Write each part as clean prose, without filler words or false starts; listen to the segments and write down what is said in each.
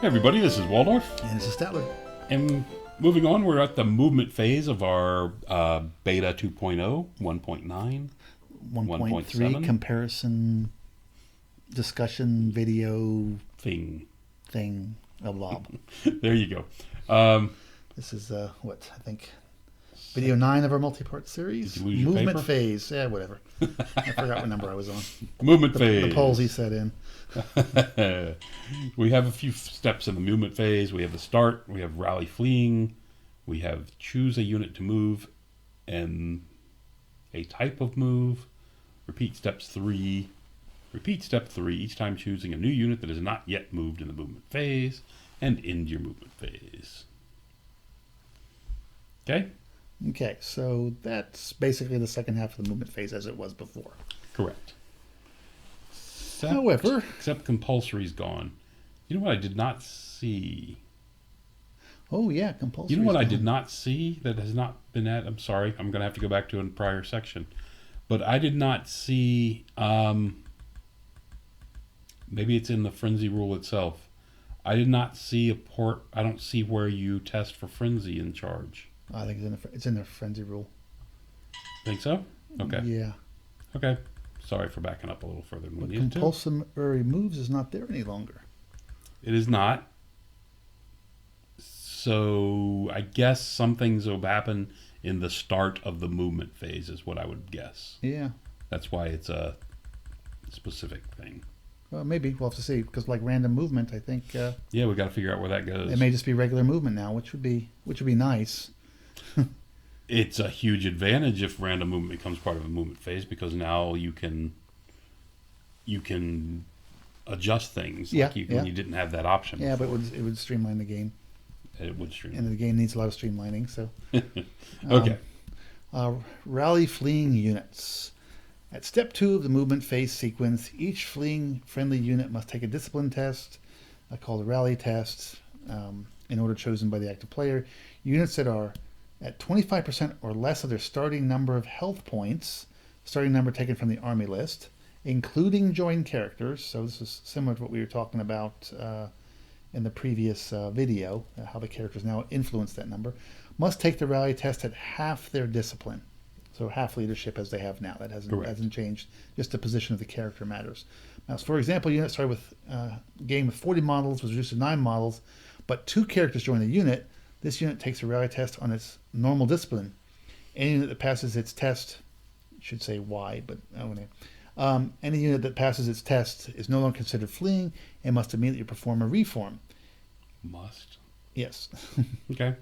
everybody, this is Waldorf. And this is Statler. And moving on, we're at the movement phase of our beta 2.0, 1.9, 1.3 comparison discussion video thing. of Lob. There you go. This is, I think, video 9 of our multi-part series. Did you lose your Movement paper? phase. Yeah, whatever. I forgot what number I was on. Movement phase. The polls he set in. We have a few steps in the movement phase. We have the start. We have rally fleeing. We have choose a unit to move and a type of move. Repeat step 3. Repeat step 3 each time choosing a new unit that is not yet moved in the movement phase and end your movement phase. Okay? Okay, so that's basically the second half of the movement phase as it was before. Correct. However, except compulsory is gone. You know what I did not see? oh yeah, compulsory. You know what I did not see that has not been added? I'm sorry, I'm going to have to go back to a prior section. But I did not see, maybe it's in the frenzy rule itself. I did not see a port, I don't see where you test for frenzy in charge. I think it's in the frenzy rule. Think so? Okay. Yeah. Okay. Sorry for backing up a little further than we But needed to. compulsory moves is not there any longer. It is not. So I guess some things will happen in the start of the movement phase is what I would guess. Yeah. That's why it's a specific thing. Well, maybe we'll have to see because like random movement, I think Yeah, we got to figure out where that goes. it may just be regular movement now, which would be nice. It's a huge advantage if random movement becomes part of a movement phase because now you can adjust things Yeah, like you yeah. didn't have that option. Yeah, before. but it would streamline the game, It would stream. and the game needs a lot of streamlining. So, Okay. Rally fleeing units. At step 2 of the movement phase sequence, each fleeing friendly unit must take a discipline test, called a rally test, in order chosen by the active player. Units that are at 25% or less of their starting number of health points, starting number taken from the army list, including joined characters. So this is similar to what we were talking about in the previous video, how the characters now influence that number, must take the rally test at half their discipline. So half leadership as they have now. That hasn't changed. Just the position of the character matters. Now, so for example, a unit started with a game with 40 models, was reduced to 9 models, but 2 characters join the unit. This unit takes a rally test on its normal discipline. Any unit that passes its test, should say Y, but any unit that passes its test is no longer considered fleeing and must immediately perform a reform. Must. Yes. Okay.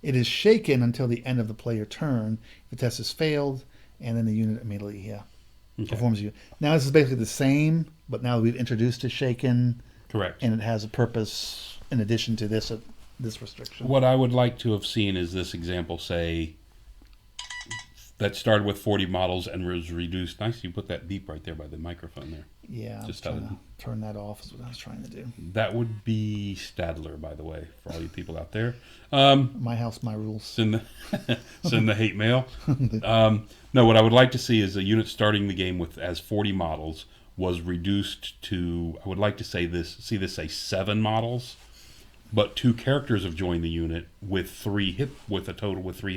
It is shaken until the end of the player turn. If the test is failed, and then the unit immediately performs a unit. Now this is basically the same, but now we've introduced a shaken. Correct. And it has a purpose in addition to this restriction. What I would like to have seen is this example say that started with 40 models and was reduced. Nice, you put that beep right there by the microphone there. Yeah, I'm Just trying to turn that off is what I was trying to do. That would be Stadler, by the way, for all you people out there. My house, my rules. Send the hate mail. No, what I would like to see is a unit starting the game with as 40 models was reduced to, I would like to see this say 7 models, but 2 characters have joined the unit with 3 hit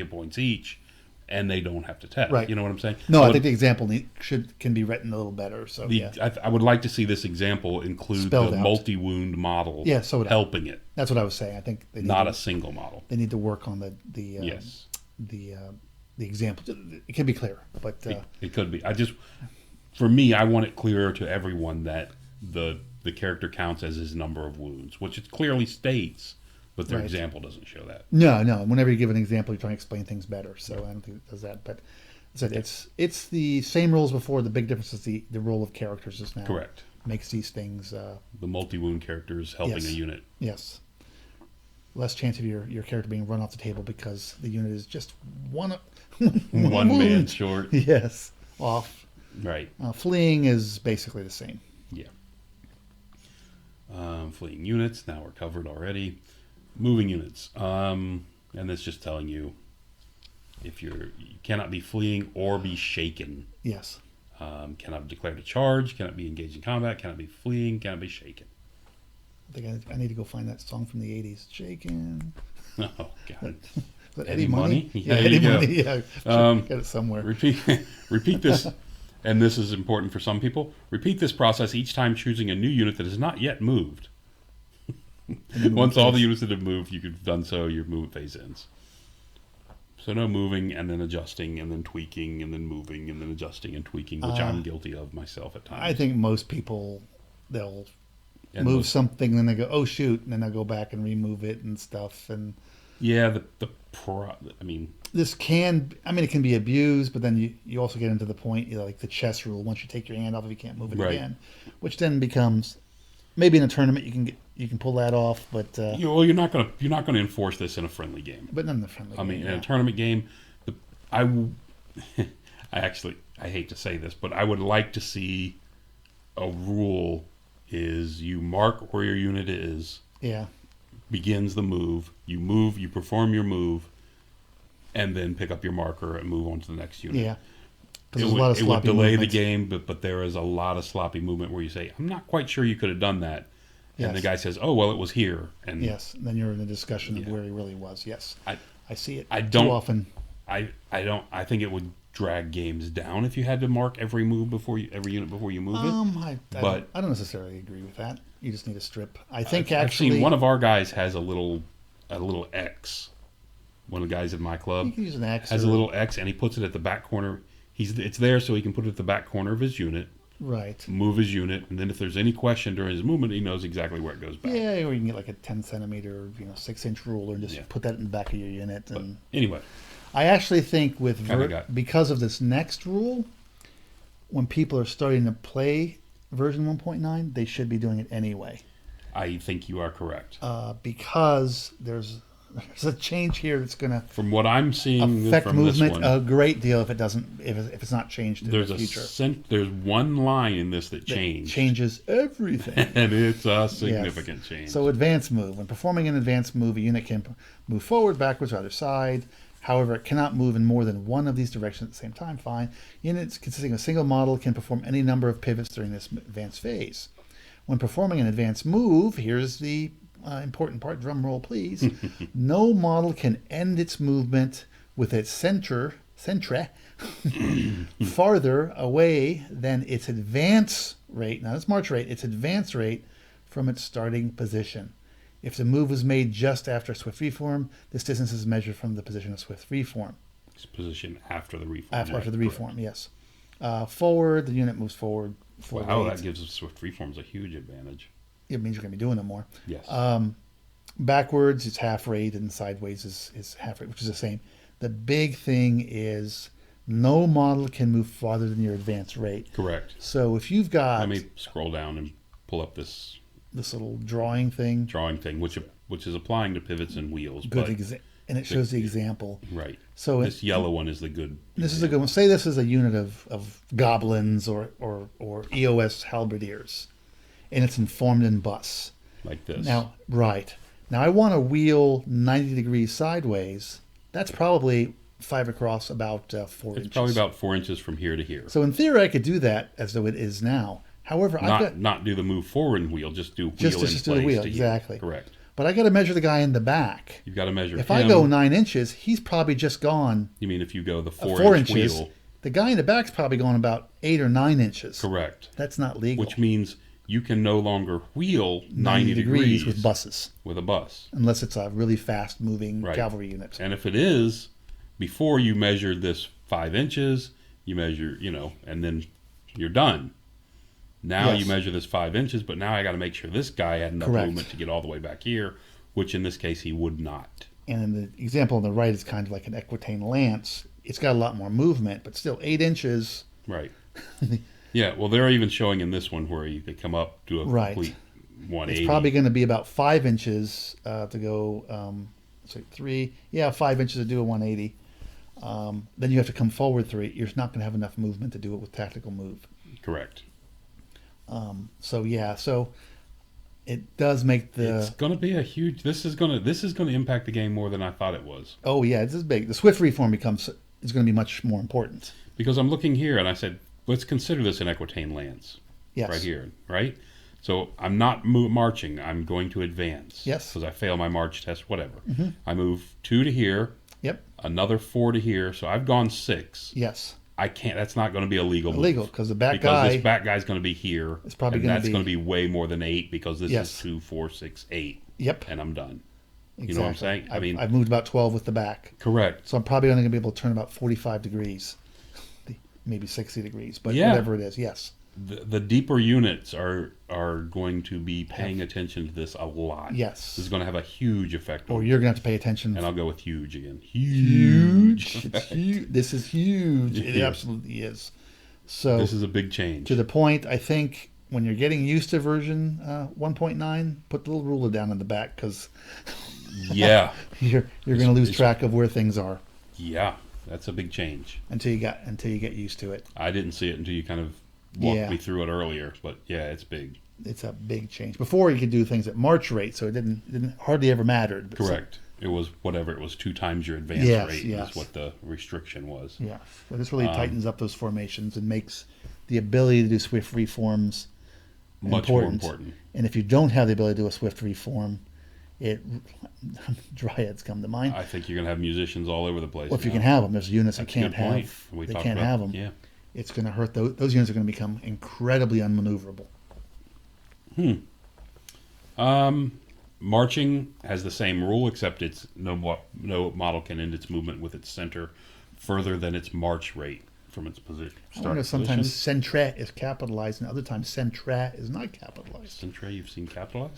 points each, and they don't have to test. Right. You know what I'm saying? No, but I think the example can be written a little better. So I would like to see this example include Spelled the out. multi-wound model. Yeah, so would I. helping it, that's what I was saying. I think they need not a single model. They need to work on Yes. the example. It can be clearer, but It could be. For me, I want it clearer to everyone that the character counts as his number of wounds, which it clearly states, but their Right. example doesn't show that. no. Whenever you give an example, you're trying to explain things better. So I don't think it does that. But it's the same rules before. The big difference is the role of characters is now Correct. makes these things. The multi-wound characters helping Yes. a unit. Yes. Less chance of your character being run off the table because the unit is just one One man wound. short. Yes, off. Right. Fleeing is basically the same. Yeah. Fleeing units. Now we're covered already. Moving units. And it's just telling you if you cannot be fleeing or be shaken. Yes. Cannot declare a charge. Cannot be engaged in combat. Cannot be fleeing. Cannot be shaken. I think I need to go find that song from the '80s. Shakin'. Oh God. Is that Eddie Money? Yeah, There Eddie you go. Money. Yeah, got it somewhere. Repeat this, and this is important for some people. Repeat this process each time choosing a new unit that has not yet moved. Once all the units that have moved, you've done so, your movement phase ends. So no moving and then adjusting and then tweaking and then moving and then adjusting and tweaking, which I'm guilty of myself at times. I think most people, they'll And move something, then they go, oh shoot, and then they'll go back and remove it and stuff. And yeah, this can, it can be abused, but then you also get into the point, like the chess rule. Once you take your hand off, you can't move it Right. again, which then becomes maybe in a tournament you can pull that off, but you're not gonna enforce this in a friendly game. but not in the friendly. In game, a tournament game, I hate to say this, but I would like to see a rule is you mark where your unit is, yeah, begins the move, you perform your move, and then pick up your marker and move on to the next unit. yeah. It would delay the game, but there is a lot of sloppy movement where you say, I'm not quite sure you could have done that. And the guy says, oh, well, it was here. And yes, and then you're in a discussion of where he really was. Yes, I see it too often. I think it would drag games down if you had to mark every move every unit before you move it. I don't necessarily agree with that. You just need a strip. I think I've actually seen one of our guys has a little X. One of the guys in my club you can use an X has a little X, and he puts it at the back corner. It's there so he can put it at the back corner of his unit. Right. Move his unit, and then if there's any question during his movement, he knows exactly where it goes back. Yeah, or you can get like a 10 centimeter, 6-inch ruler and just put that in the back of your unit. And anyway, I actually think because of this next rule, when people are starting to play version 1.9, they should be doing it anyway. I think you are correct. Because there's a change here that's going to, from what I'm seeing, affect from movement this one, a great deal if it's not changed in the future. There's one line in this that changed. Changes everything. And it's a significant change. So advanced move. When performing an advanced move, a unit can move forward, backwards, or either side. However, it cannot move in more than one of these directions at the same time. Fine. Units consisting of a single model can perform any number of pivots during this advanced phase. When performing an advanced move, here's the important part, drum roll please. No model can end its movement with its centre farther away than its advance rate, not its march rate, its advance rate from its starting position. If the move was made just after swift reform, this distance is measured from the position of swift reform. It's position after the reform. After the reform, yes. Forward, the unit moves forward. Wow, that gives swift reforms a huge advantage. It means you're going to be doing it more. Yes. Backwards, it's half rate, and sideways is half rate, which is the same. The big thing is no model can move farther than your advance rate. Correct. So if you've got... Let me scroll down and pull up this little drawing thing, which is applying to pivots and wheels. And it shows the example. Right. So this yellow one is the good. This is a good one. Say this is a unit of goblins or EOS halberdiers, and it's informed in bus. Like this. Now, right. Now I want to wheel 90 degrees sideways. That's probably 5 across, about 4 inches. It's probably about 4 inches from here to here. So in theory, I could do that as though it is now. However, not do the move forward and wheel, just do wheel just do the wheel, exactly. Correct. But I got to measure the guy in the back. You've got to measure. If I go 9 inches, he's probably just gone. You mean if you go the 4 inches? Wheel? The guy in the back's probably going about 8 or 9 inches. Correct. That's not legal. Which means you can no longer wheel 90 degrees with buses. With a bus. Unless it's a really fast moving cavalry unit. And if it is, before you measured this 5 inches, you measure, and then you're done. Now you measure this 5 inches, but now I got to make sure this guy had enough movement to get all the way back here, which in this case he would not. And in the example on the right is kind of like an equitane lance. It's got a lot more movement, but still 8 inches. Right. Yeah, well, they're even showing in this one where they come up to a complete 180. It's probably going to be about 5 inches to go, 5 inches to do a 180. Then you have to come forward 3. You're not going to have enough movement to do it with tactical move. Correct. So it does make the. It's going to be a huge. This is going to impact the game more than I thought it was. Oh yeah, this is big. The swift reform is going to be much more important. Because I'm looking here and I said, let's consider this an equitane lance. Yes. Right here, right. So I'm not marching. I'm going to advance. Yes. Because I fail my march test, whatever. Mm-hmm. I move 2 to here. Yep. Another 4 to here. So I've gone 6. Yes. I can't. That's not going to be a legal move. Illegal because the back Because guy. this back guy's going to be here. It's probably and gonna that's be- going to be way more than 8 because this Yes. is 2, 4, 6, 8. Yep. And I'm done. Exactly. You know what I'm saying? I mean, I've moved about 12 with the back, correct. so I'm probably only going to be able to turn about 45 degrees, maybe 60 degrees, but Yeah. whatever it is. Yes. The deeper units are going to be paying attention to this a lot. Yes. This is going to have a huge effect Or on you're going to have to pay attention. And I'll go with huge again. Huge. It's huge. This is huge. It Yeah. absolutely is. So This is a big change. to the point, I think when you're getting used to version 1.9, put the little ruler down in the back because Yeah. you're going to lose track of where things are Yeah. That's a big change. until you get used to it. I didn't see it until you kind of walked Yeah. me through it earlier. But yeah, it's big. It's a big change. Before you could do things at march rate, so it didn't hardly ever mattered. But Correct. It was whatever. It was 2 times your advance Yes, rate yes. is what the restriction was. Yeah, so this really tightens up those formations and makes the ability to do swift reforms Much more important. And if you don't have the ability to do a swift reform, it dryads come to mind. I think you're going to have musicians all over the place. Well, if you now. can have them, there's units That's that a can't good point. have. We They talked can't about- have them. Yeah. It's going to hurt those units are going to become incredibly unmaneuverable. Marching has the same rule, except it's no model can end its movement with its center further than its march rate from its position. I wonder if sometimes centre is capitalized and other times centre is not capitalized. Centre, you've seen capitalized?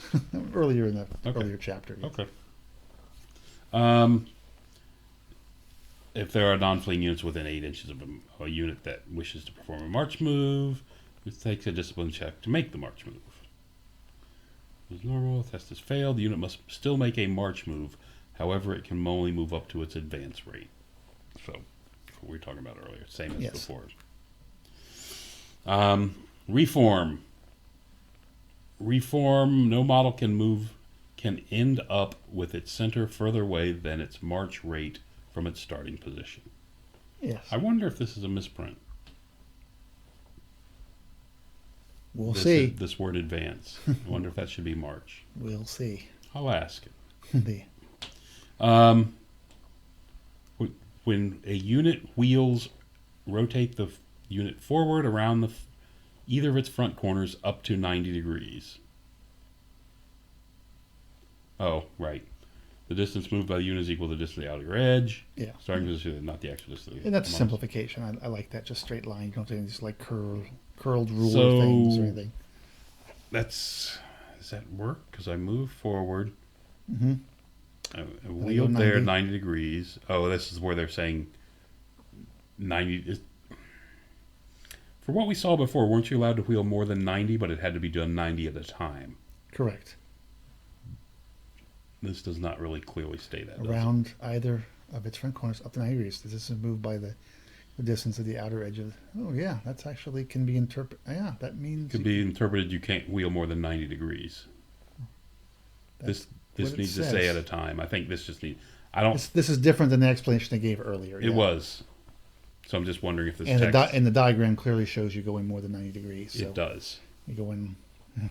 Earlier in the Okay. earlier chapter. Yes. Okay. If there are non-fleeing units within 8 inches of a unit that wishes to perform a march move, it takes a discipline check to make the march move. As normal, the test has failed. The unit must still make a march move. However, it can only move up to its advance rate. So, what we were talking about earlier, same as Yes. before. Reform. Reform. No model can end up with its center further away than its march rate from its starting position. Yes. I wonder if this is a misprint. We'll see. This word advance. I wonder if that should be march. We'll see. I'll ask. The When a unit wheels rotate the unit forward around either of its front corners up to 90 degrees. Oh, right. The distance moved by the unit is equal to the distance of the outer edge. Yeah. Starting position, not the actual distance. And that's a simplification. I like that. Just straight line. You don't have any just like curled ruler So- things or anything. Does that work? Because I move forward. Mm-hmm. I go wheeled there 90. 90 degrees. Oh, this is where they're saying 90. For what we saw before, weren't you allowed to wheel more than 90, but it had to be done 90 at a time? Correct. This does not really clearly state that. does it? Around either of its front corners up to 90 degrees. This is moved by the distance of the outer edge of. Oh yeah, that's actually can be interpreted. Yeah, that means Could be interpreted you can't wheel more than 90 degrees. That's This what it needs to says. say at a time. I think this just needs. I don't. This is different than the explanation they gave earlier. It yeah. was. So I'm just wondering if this And text. and the diagram clearly shows you going more than 90 degrees. So It does. you go in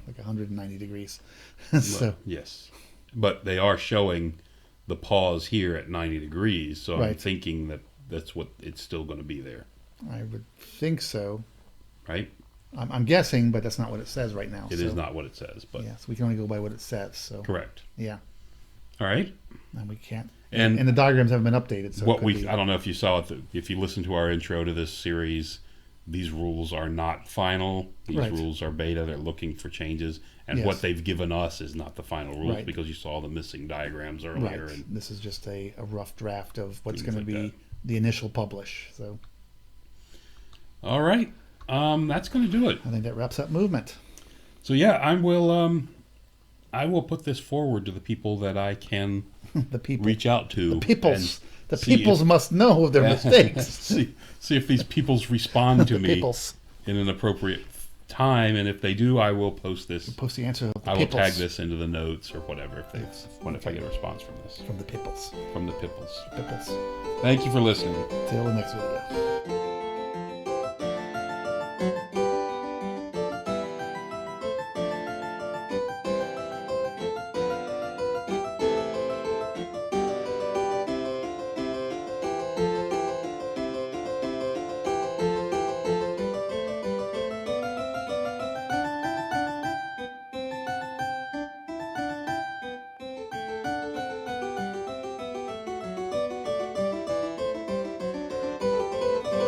like 190 degrees. So Well, yes. But they are showing the pause here at 90 degrees. So I'm Right. thinking that that's what it's still going to be there. I would think so. Right? I'm guessing, but that's not what it says right now. It is not what it says, but Yes, we can only go by what it says. So correct. yeah, All right. and we can't. And And the diagrams haven't been updated. So it what could be- I don't know if you saw it, if you listened to our intro to this series, these rules are not final. These Right. rules are beta. They're looking for changes. And Yes. what they've given us is not the final rules Right. because you saw the missing diagrams earlier. Right. And This is just a rough draft of what's Things going to like be the initial publish. So all right. That's going to do it. I think that wraps up movement. So yeah, I will put this forward to the people that I can The people, reach out to. the peoples, the see if- peoples must know of their mistakes. see if these peoples respond to The me peoples. in an appropriate time, and if they do, I will post this. Post the answer of the I will peoples. tag this into the notes or whatever if I get a response from this From the peoples. from the peoples. Peoples. Thank you for listening. Till the next video.